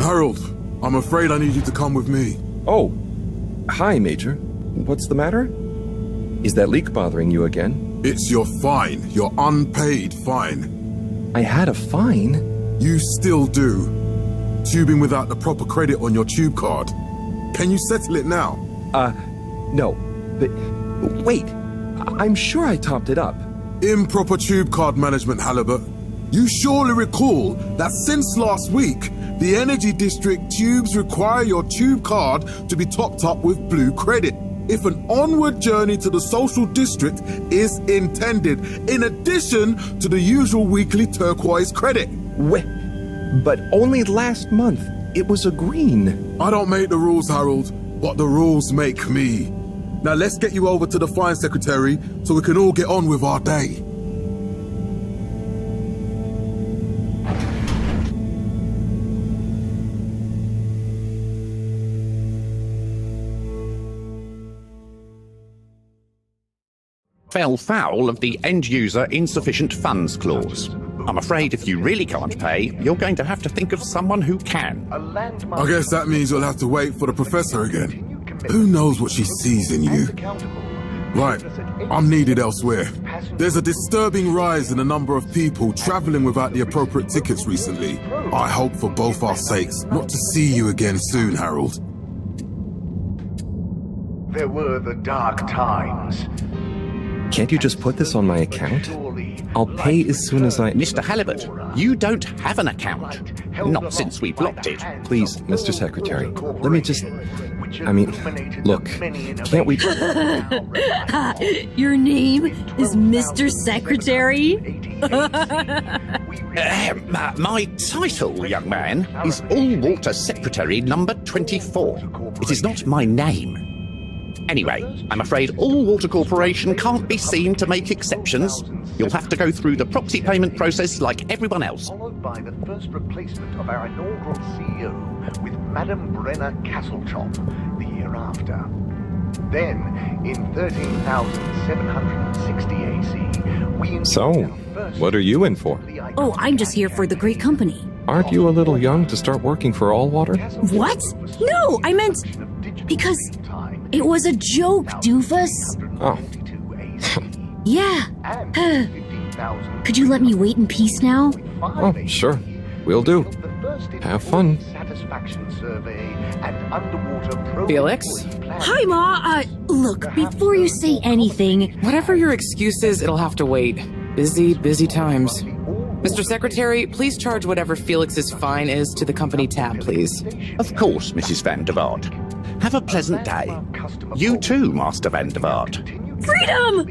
Harold, I'm afraid I need you to come with me. Oh, hi, Major. What's the matter? Is that leak bothering you again? It's your fine, your unpaid fine. I had a fine? You still do. Tubing without the proper credit on your tube card. Can you settle it now? No. But, wait, I'm sure I topped it up. Improper tube card management, Halibut. You surely recall that since last week, the Energy District tubes require your tube card to be topped up with blue credit if an onward journey to the social district is intended, in addition to the usual weekly turquoise credit. Wait, but only last month it was a green. I don't make the rules, Harold, but the rules make me. Now let's get you over to the fine secretary so we can all get on with our day. Fell foul of the end-user insufficient funds clause. I'm afraid if you really can't pay, you're going to have to think of someone who can. I guess that means you'll have to wait for the professor again. Who knows what she sees in you? Right, I'm needed elsewhere. There's a disturbing rise in the number of people traveling without the appropriate tickets recently. I hope for both our sakes not to see you again soon, Harold. There were the dark times. Can't you just put this on my account? I'll pay as soon as I... Mr. Halibut, you don't have an account. Not since we blocked it. Please, Mr. Secretary, let me just... I mean, look, can't we... Your name is Mr. Secretary? My title, young man, is All-Water Secretary number 24. It is not my name. Anyway, I'm afraid All Water Corporation can't be seen to make exceptions. You'll have to go through the proxy payment process like everyone else. Followed by the first replacement of our inaugural CEO with Madame Brenner Castletop the year after. Then, in 13,760 AC, we... So, what are you in for? Oh, I'm just here for the great company. Aren't you a little young to start working for All Water? What? No, I meant... because... it was a joke, doofus. Oh, Yeah. And 15,000 Could you let me wait in peace now? Oh, sure. Will do. Have fun. Satisfaction survey and underwater Felix? Hi, Ma. Look, before you say anything, Whatever your excuse is, it'll have to wait. Busy times. Mr. Secretary, please charge whatever Felix's fine is to the company tab, please. Of course, Mrs. Van der Vaart. Have a pleasant day. You too, Master Van der Vaart. freedom!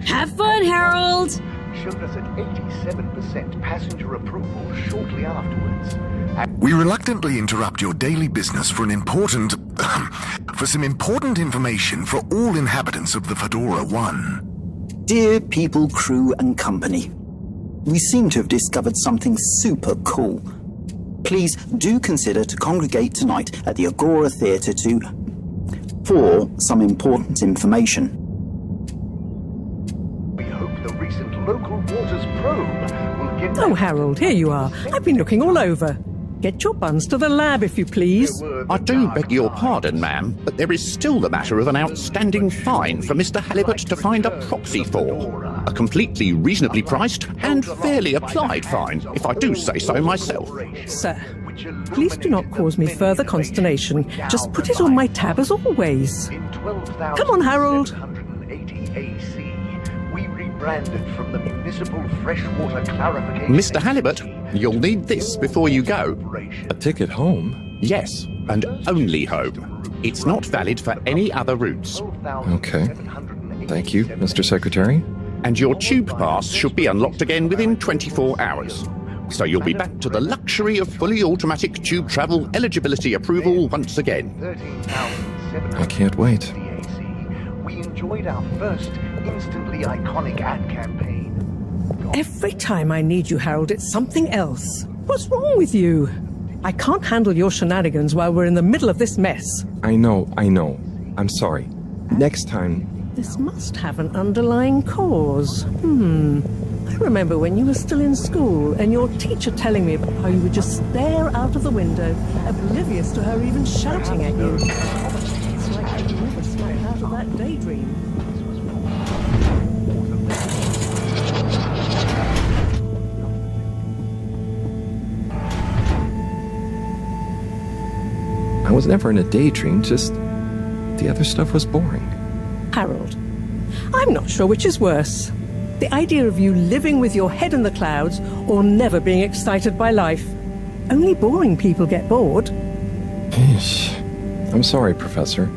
Have fun, Harold! Showed us at 87% passenger approval shortly afterwards. We reluctantly interrupt your daily business for some important information for all inhabitants of the FEDORA I. Dear people, crew, and company, we seem to have discovered something super cool. Please do consider to congregate tonight at the Agora Theatre for some important information. We hope the recent local waters probe will get... Oh, Harold, here you are. I've been looking all over. Get your buns to the lab, if you please. I do beg your pardon, ma'am, but there is still the matter of an outstanding fine for Mr. Halibut to find a proxy for. A completely reasonably priced and fairly applied fine, if I do say so myself. Sir, please do not cause me further consternation. Just put it on my tab as always. Come on, Harold. We rebranded from the municipal freshwater clarification... Mr. Halibut, you'll need this before you go. A ticket home? Yes, and only home. It's not valid for any other routes. Okay. Thank you, Mr. Secretary. And your tube pass should be unlocked again within 24 hours. So you'll be back to the luxury of fully automatic tube travel eligibility approval once again. I can't wait. We enjoyed our first instantly iconic ad campaign. Every time I need you, Harold, it's something else. What's wrong with you? I can't handle your shenanigans while we're in the middle of this mess. I know. I'm sorry. Next time... This must have an underlying cause. I remember when you were still in school and your teacher telling me about how you would just stare out of the window, oblivious to her even shouting at you. It's like you never snapped out of that daydream. I was never in a daydream, just... the other stuff was boring. Harold, I'm not sure which is worse. The idea of you living with your head in the clouds or never being excited by life. Only boring people get bored. Eesh. I'm sorry, Professor.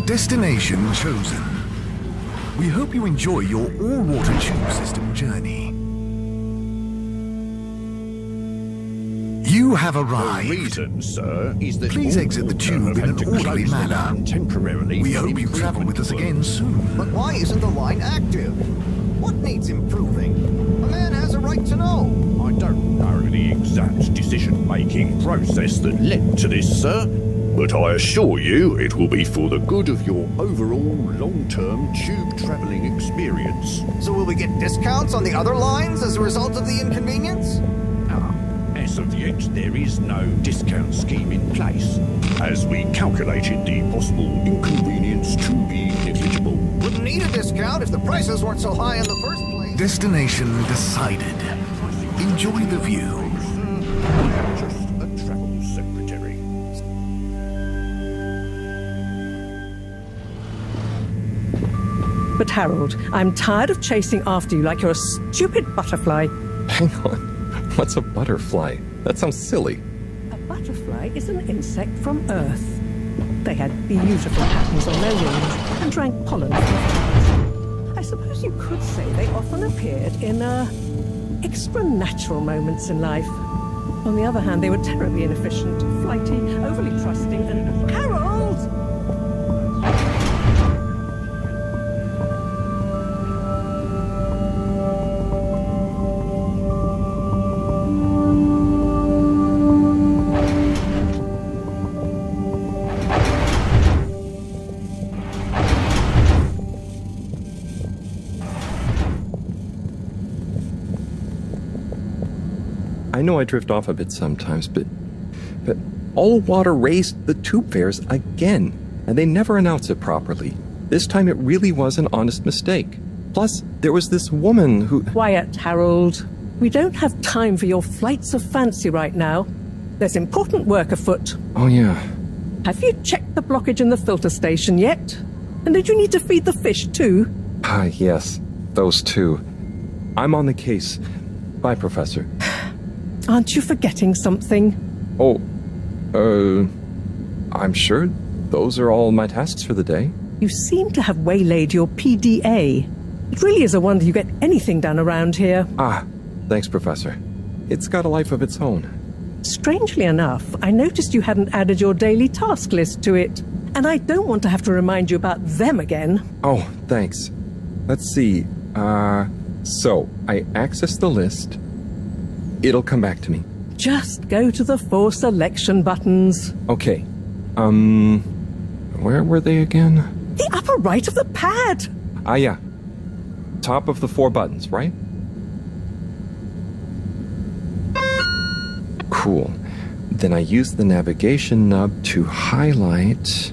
Destination chosen. We hope you enjoy your all-water tube system journey. You have arrived. The reason, sir, is that Please all exit the water tube have in had an to orderly close the manner. line temporarily. We for hope you travel with us again soon. But why isn't the line active? What needs improving? A man has a right to know. I don't know the exact decision-making process that led to this, sir, but I assure you it will be for the good of your overall long-term tube travelling experience. So will we get discounts on the other lines as a result of the inconvenience? As of yet, there is no discount scheme in place, as we calculated the possible inconvenience to be negligible. Wouldn't need a discount if the prices weren't so high in the first place. Destination decided. Enjoy the view. Just a travel secretary. But Harold, I'm tired of chasing after you like you're a stupid butterfly. Hang on. What's a butterfly? That sounds silly. A butterfly is an insect from Earth. They had beautiful patterns on their wings and drank pollen from flowers. I suppose you could say they often appeared in extra natural moments in life. On the other hand, they were terribly inefficient, flighty, overly trusting, and... Harold! I know I drift off a bit sometimes, but all water raised the tube fares again, and they never announce it properly. This time it really was an honest mistake. Plus, there was this woman who... Quiet, Harold. We don't have time for your flights of fancy right now. There's important work afoot. Oh, yeah. Have you checked the blockage in the filter station yet? And did you need to feed the fish too? Ah, yes. Those two. I'm on the case. Bye, Professor. Aren't you forgetting something? Oh, I'm sure those are all my tasks for the day. You seem to have waylaid your PDA. It really is a wonder you get anything done around here. Ah, thanks, Professor. It's got a life of its own. Strangely enough, I noticed you hadn't added your daily task list to it. And I don't want to have to remind you about them again. Oh, thanks. Let's see. So, I access the list. It'll come back to me. Just go to the 4 selection buttons. Okay. Where were they again? The upper right of the pad. Ah, yeah. Top of the 4 buttons, right? Cool. Then I use the navigation nub to highlight...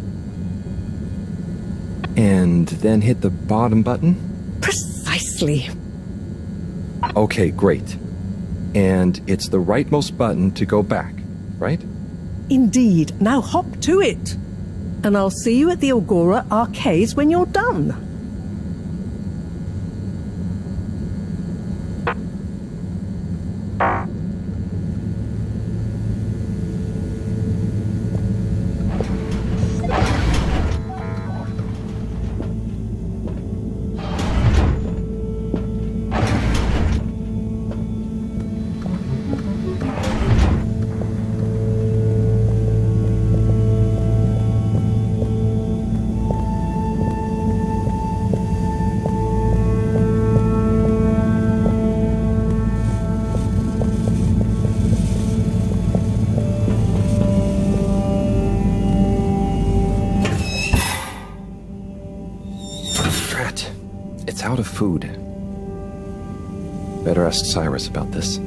and then hit the bottom button? Precisely. Okay, great. And it's the rightmost button to go back, right? Indeed. Now hop to it. And I'll see you at the Agora arcades when you're done. It's out of food. Better ask Cyrus about this.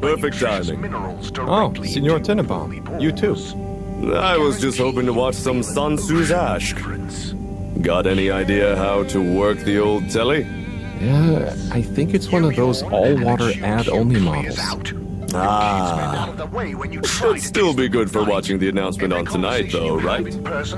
Perfect timing. Oh, Signor Tenenbaum. You too. I was just hoping to watch some Sansu's Ash. Got any idea how to work the old telly? Yeah, I think it's one of those all-water ad-only models. Ah. Should still be good for watching the announcement on tonight, though, right?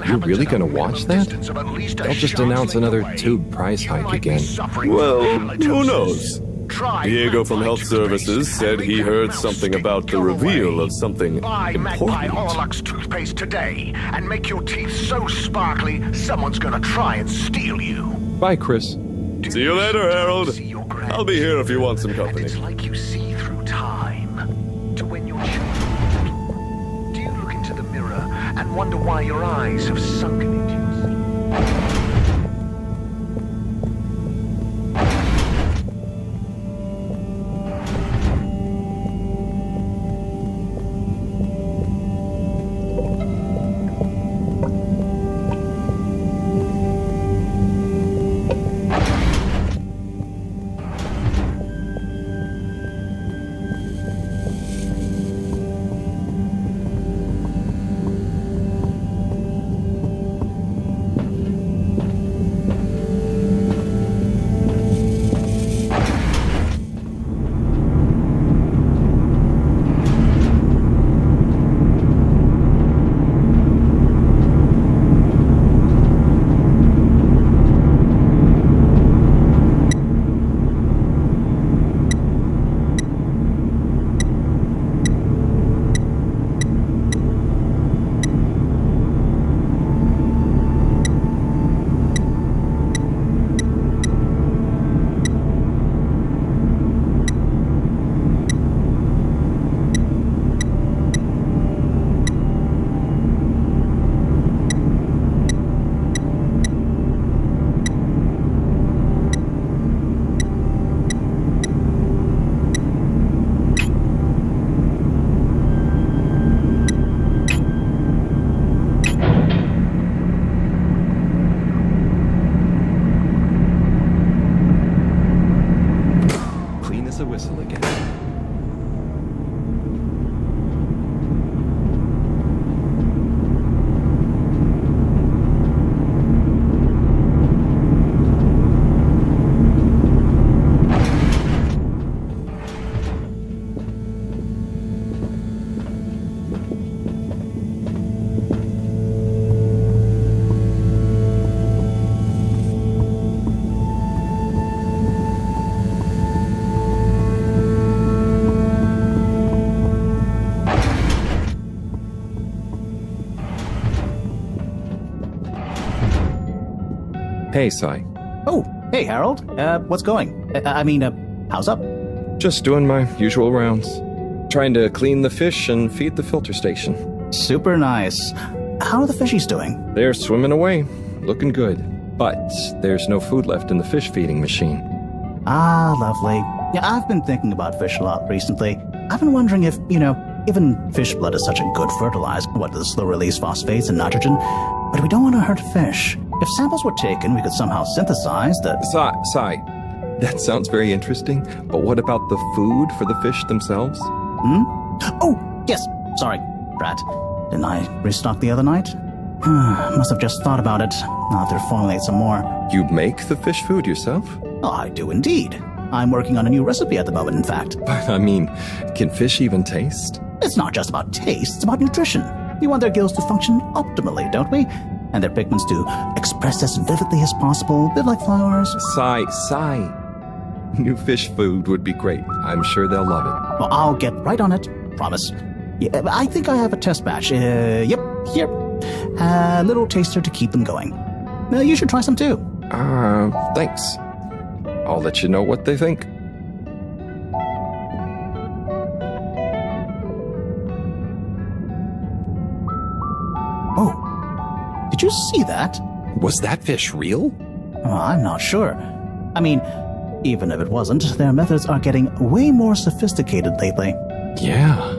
You're really gonna watch that? They'll just announce another tube price hike again. Well, who knows? try. Diego from Health Services said he heard something about the reveal of something Buy important. Orlux toothpaste today and make your teeth so sparkly someone's gonna try and steal you. Bye, Chris. See you later, Harold. I'll be here if you want some company. And it's like you see through time to when you're children. Do you look into the mirror and wonder why your eyes have sunken into your Hey, Sai. Oh, hey, Harold. What's going? How's up? Just doing my usual rounds. Trying to clean the fish and feed the filter station. Super nice. How are the fishies doing? They're swimming away. Looking good. But there's no food left in the fish feeding machine. Ah, lovely. Yeah, I've been thinking about fish a lot recently. I've been wondering if, even fish blood is such a good fertilizer, what, the slow-release phosphates and nitrogen, but we don't want to hurt fish. If samples were taken, we could somehow synthesize the... Sai, that sounds very interesting, but what about the food for the fish themselves? Oh, yes, sorry, Brad. Didn't I restock the other night? Must have just thought about it. I'll have to formulate some more. You make the fish food yourself? Oh, I do indeed. I'm working on a new recipe at the moment, in fact. But, can fish even taste? It's not just about taste, it's about nutrition. We want their gills to function optimally, don't we? And their pigments to express as vividly as possible, a bit like flowers. Sai. New fish food would be great. I'm sure they'll love it. Well, I'll get right on it. Promise. Yeah, I think I have a test batch. Yep, here. A little taster to keep them going. You should try some too. Thanks. I'll let you know what they think. Oh, did you see that? Was that fish real? Well, I'm not sure. Even if it wasn't, their methods are getting way more sophisticated lately. Yeah.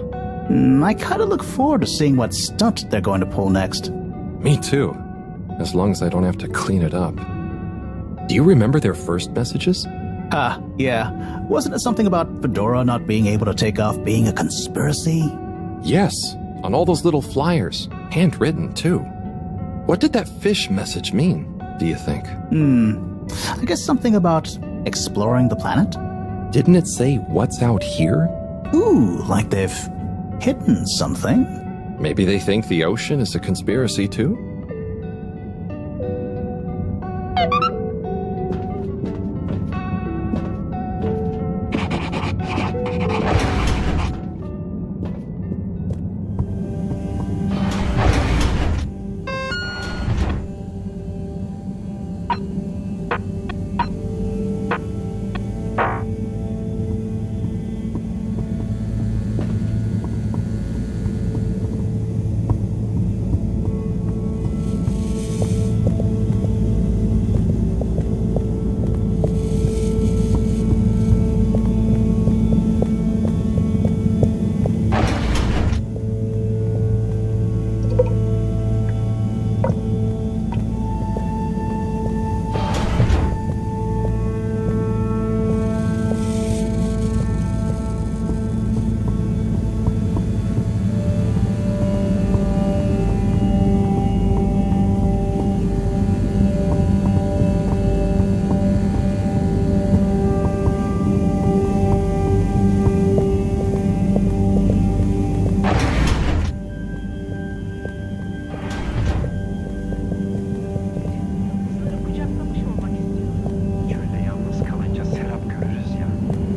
I kind of look forward to seeing what stunt they're going to pull next. Me too. As long as I don't have to clean it up. Do you remember their first messages? Yeah. Wasn't it something about Fedora not being able to take off being a conspiracy? Yes, on all those little flyers. Handwritten, too. What did that fish message mean, do you think? I guess something about exploring the planet? Didn't it say what's out here? Ooh, like they've hidden something? Maybe they think the ocean is a conspiracy, too?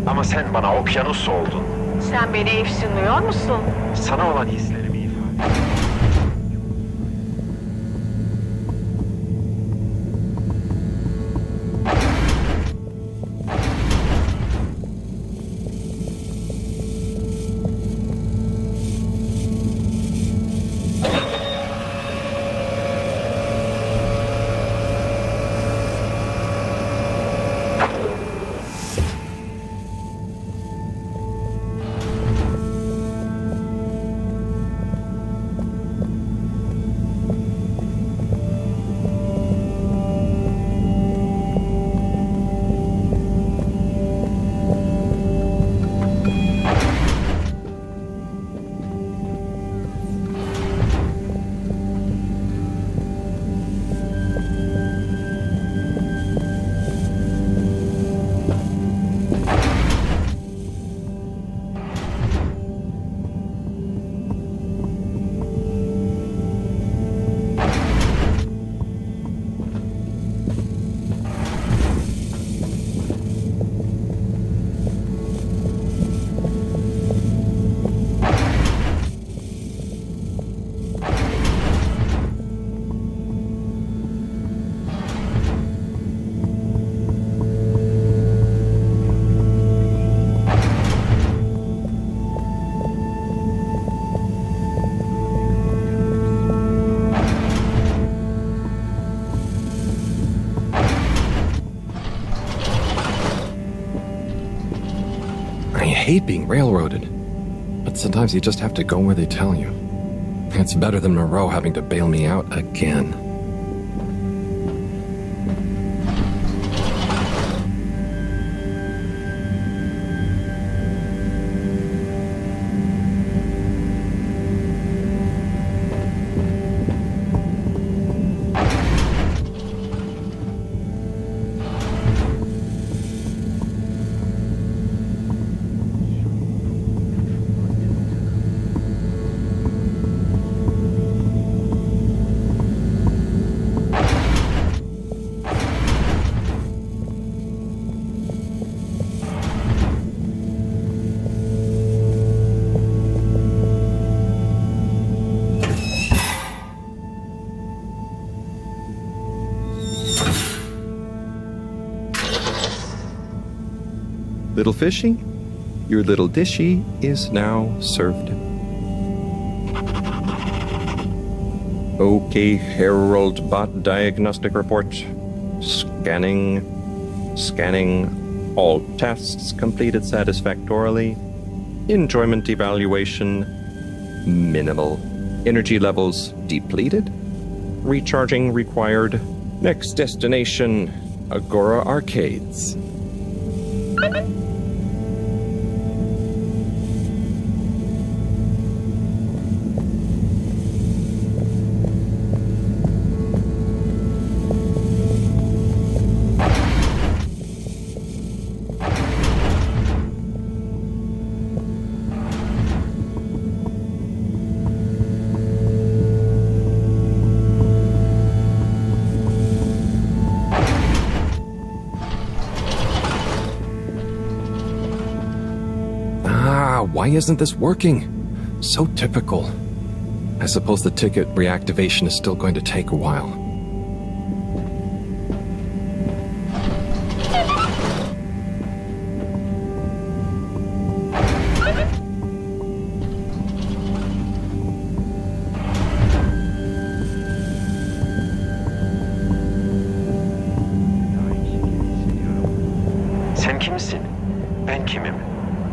Ama sen bana okyanus oldun. Sen beni efsunluyor musun? Sana olan hislerimi ifade. I hate being railroaded, but sometimes you just have to go where they tell you. It's better than Mareaux having to bail me out again. Little fishy, your little dishy is now served. Okay, Herald Bot Diagnostic Report. Scanning. All tests completed satisfactorily. Enjoyment evaluation minimal. Energy levels depleted. Recharging required. Next destination, Agora Arcades. Why isn't this working? So typical. I suppose the ticket reactivation is still going to take a while. kimsin? Ben kimim?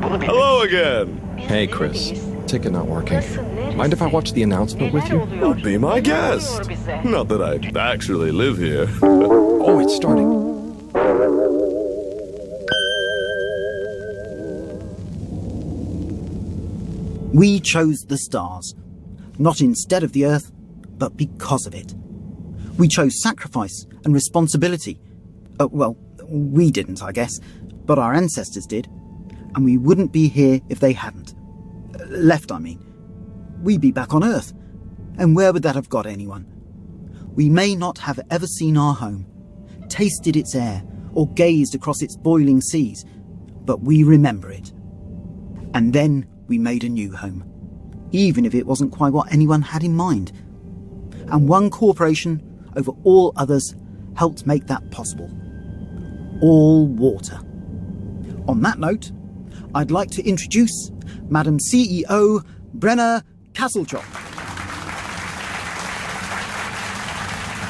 Bunu bilmek Hello again. Hey, Chris. Ticket not working. Mind if I watch the announcement with you? Oh, be my guest. Not that I actually live here. Oh, it's starting. We chose the stars, not instead of the Earth, but because of it. We chose sacrifice and responsibility. Well, we didn't, I guess, but our ancestors did, and we wouldn't be here if they hadn't. Left, I mean. We'd be back on Earth, and where would that have got anyone? We may not have ever seen our home, tasted its air, or gazed across its boiling seas, but we remember it. And then we made a new home, even if it wasn't quite what anyone had in mind. And one corporation over all others helped make that possible. All water. On that note, I'd like to introduce Madam CEO Brenna Castletop.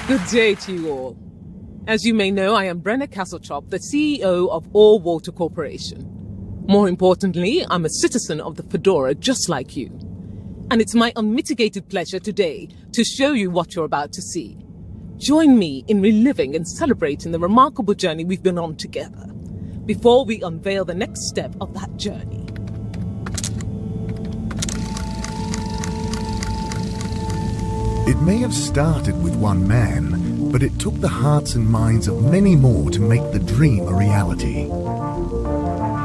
Good day to you all. As you may know, I am Brenna Castletop, the CEO of All Water Corporation. More importantly, I'm a citizen of the Fedora just like you. And it's my unmitigated pleasure today to show you what you're about to see. Join me in reliving and celebrating the remarkable journey we've been on together, before we unveil the next step of that journey. It may have started with one man, but it took the hearts and minds of many more to make the dream a reality.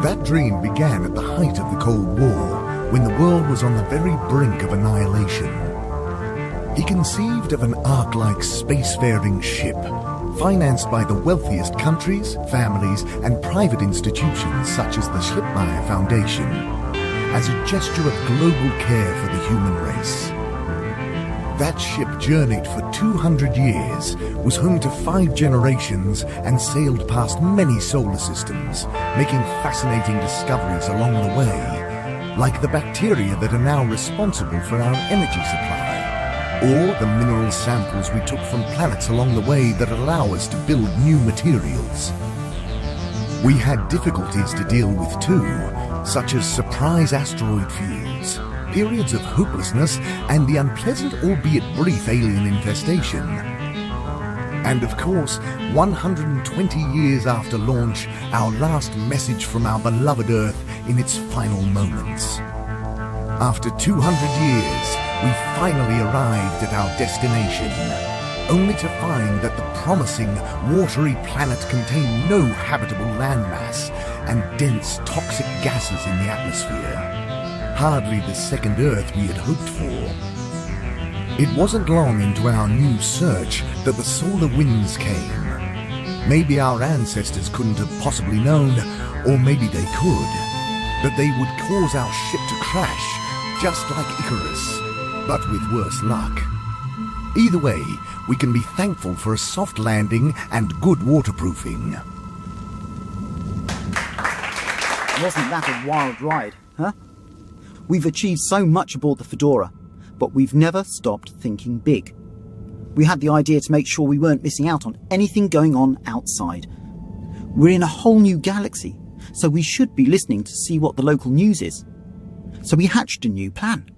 That dream began at the height of the Cold War, when the world was on the very brink of annihilation. He conceived of an ark-like spacefaring ship, financed by the wealthiest countries, families, and private institutions such as the Schlipmeyer Foundation, as a gesture of global care for the human race. That ship journeyed for 200 years, was home to 5 generations, and sailed past many solar systems, making fascinating discoveries along the way, like the bacteria that are now responsible for our energy supply, or the mineral samples we took from planets along the way that allow us to build new materials. We had difficulties to deal with too, such as surprise asteroid fields, periods of hopelessness, and the unpleasant albeit brief alien infestation. And of course, 120 years after launch, our last message from our beloved Earth in its final moments. After 200 years, we finally arrived at our destination, only to find that the promising, watery planet contained no habitable landmass and dense, toxic gases in the atmosphere. Hardly the second Earth we had hoped for. It wasn't long into our new search that the solar winds came. Maybe our ancestors couldn't have possibly known, or maybe they could, that they would cause our ship to crash, just like Icarus, but with worse luck. Either way, we can be thankful for a soft landing and good waterproofing. Wasn't that a wild ride, huh? We've achieved so much aboard the Fedora, but we've never stopped thinking big. We had the idea to make sure we weren't missing out on anything going on outside. We're in a whole new galaxy, so we should be listening to see what the local news is. So we hatched a new plan.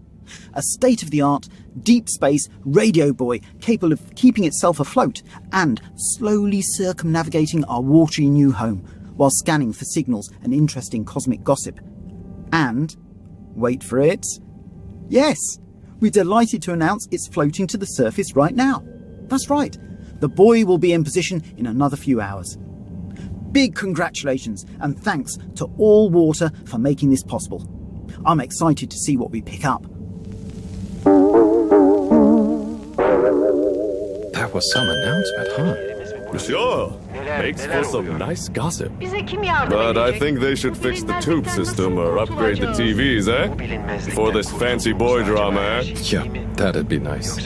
A state-of-the-art, deep space radio buoy capable of keeping itself afloat and slowly circumnavigating our watery new home while scanning for signals and interesting cosmic gossip. And, wait for it, yes, we're delighted to announce it's floating to the surface right now. That's right, the buoy will be in position in another few hours. Big congratulations and thanks to All Water for making this possible. I'm excited to see what we pick up. That was some announcement, huh? Sure. Makes for some nice gossip. Bize kim yardım But I edecek? think they should fix the tube system or upgrade the TVs, eh? For this fancy boy drama, eh? Yeah, that'd be nice.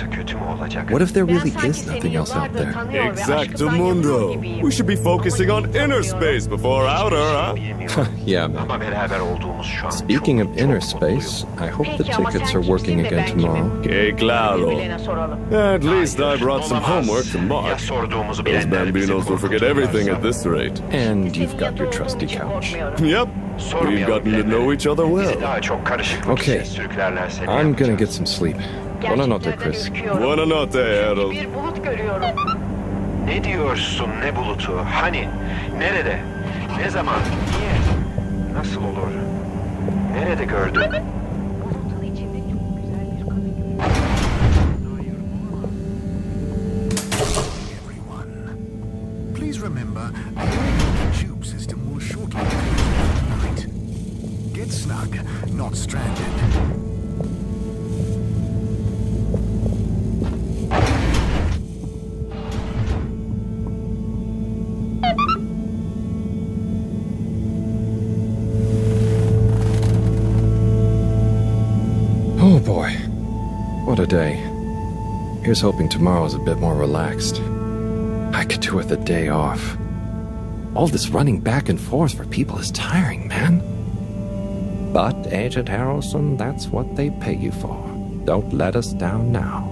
What if there really is nothing else out there? Exactamundo. We should be focusing on inner space before outer, huh? Yeah, man. Speaking of inner space, I hope the tickets are working again tomorrow. Que claro. At least I brought some homework to mark. Those Bambinos will forget everything at this rate. And you've got your trusty couch. Yep. We've gotten to know each other well. Okay. I'm gonna get some sleep. Buonanotte, Chris. Buonanotte, Harold. Bir bulut görüyorum. Ne diyorsun, ne bulutu? Hani? Nerede? Ne zaman? Niye? Nasıl olur? Nerede gördün? Bulutun içinde çok güzel bir kadın görüyorum. Please remember, the tube system will shortly close tonight. Get snug, not stranded. Oh boy. What a day. Here's hoping tomorrow's a bit more relaxed. I could do with a day off. All this running back and forth for people is tiring, man. But, Agent Harrelson, that's what they pay you for. Don't let us down now.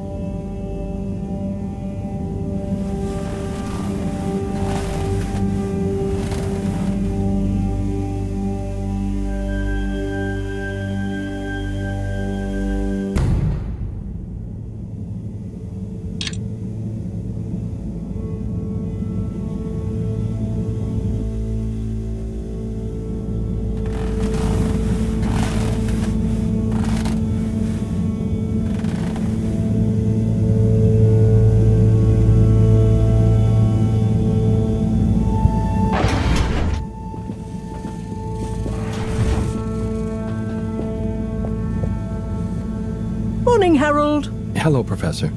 Morning, Harold. Hello, Professor.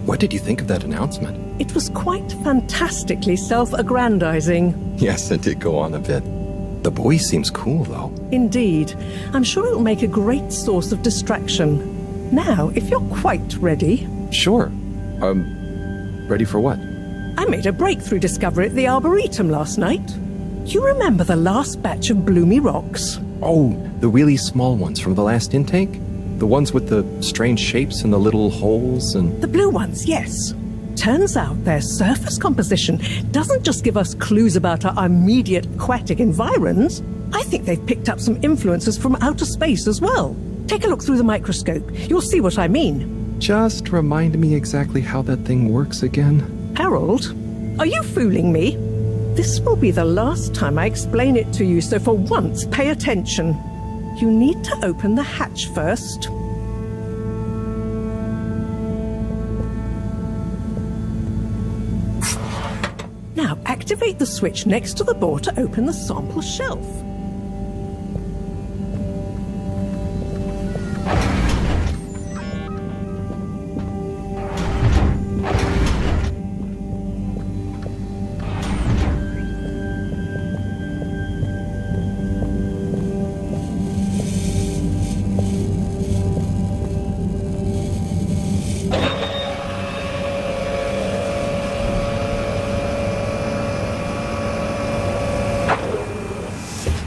What did you think of that announcement? It was quite fantastically self-aggrandizing. Yes, it did go on a bit. The boy seems cool, though. Indeed. I'm sure it'll make a great source of distraction. Now, if you're quite ready... Sure. Ready for what? I made a breakthrough discovery at the Arboretum last night. You remember the last batch of bloomy rocks? Oh, the really small ones from the last intake? The ones with the strange shapes and the little holes and... The blue ones, yes. Turns out their surface composition doesn't just give us clues about our immediate aquatic environs. I think they've picked up some influences from outer space as well. Take a look through the microscope. You'll see what I mean. Just remind me exactly how that thing works again. Harold, are you fooling me? This will be the last time I explain it to you, so for once, pay attention. You need to open the hatch first. Now, activate the switch next to the door to open the sample shelf.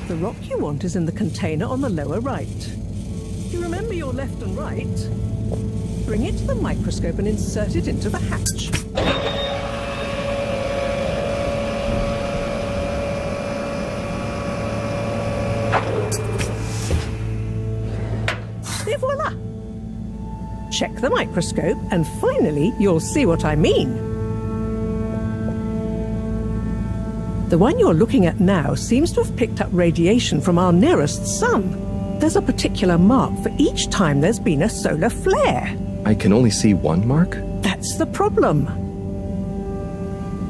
The rock you want is in the container on the lower right. You remember your left and right? Bring it to the microscope and insert it into the hatch. Et voila! Check the microscope and finally you'll see what I mean. The one you're looking at now seems to have picked up radiation from our nearest sun. There's a particular mark for each time there's been a solar flare. I can only see one mark? That's the problem.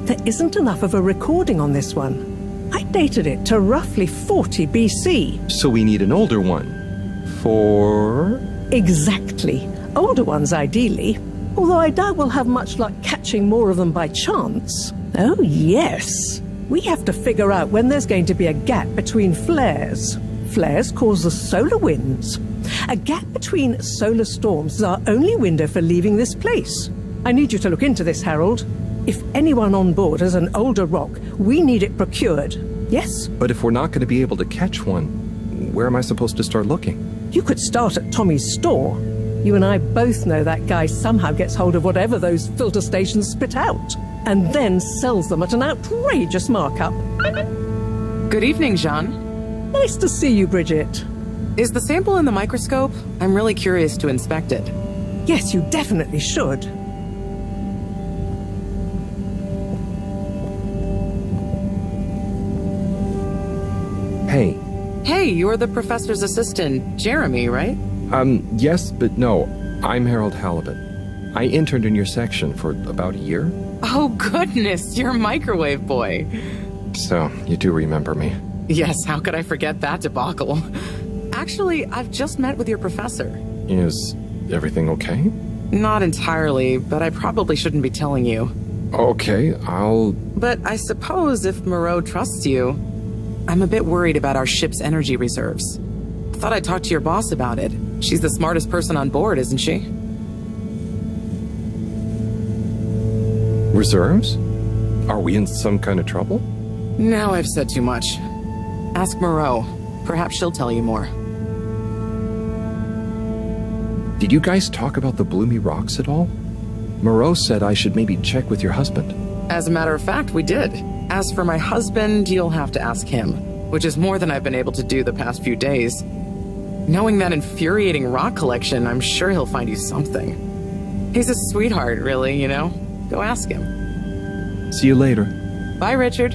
There isn't enough of a recording on this one. I dated it to roughly 40 BC. So we need an older one. For... Exactly. Older ones, ideally. Although I doubt we'll have much luck catching more of them by chance. Oh, yes. We have to figure out when there's going to be a gap between flares. Flares cause the solar winds. A gap between solar storms is our only window for leaving this place. I need you to look into this, Harold. If anyone on board has an older rock, we need it procured. Yes? But if we're not going to be able to catch one, where am I supposed to start looking? You could start at Tommy's store. You and I both know that guy somehow gets hold of whatever those filter stations spit out. and then sells them at an outrageous markup. Good evening, Jeanne. Nice to see you, Bridget. Is the sample in the microscope? I'm really curious to inspect it. Yes, you definitely should. Hey. Hey, you're the professor's assistant, Jeremy, right? Yes, but no. I'm Harold Halibut. I interned in your section for about a year. Oh, goodness, you're Microwave Boy. So, you do remember me. Yes, how could I forget that debacle? Actually, I've just met with your professor. Is everything okay? Not entirely, but I probably shouldn't be telling you. Okay, But I suppose if Mareaux trusts you, I'm a bit worried about our ship's energy reserves. I thought I'd talk to your boss about it. She's the smartest person on board, isn't she? Reserves? Are we in some kind of trouble? Now I've said too much. Ask Mareaux. Perhaps she'll tell you more. Did you guys talk about the bloomy rocks at all? Mareaux said I should maybe check with your husband. As a matter of fact, we did. As for my husband, you'll have to ask him, which is more than I've been able to do the past few days. Knowing that infuriating rock collection, I'm sure he'll find you something. He's a sweetheart, really, you know? Go ask him. See you later. Bye, Richard.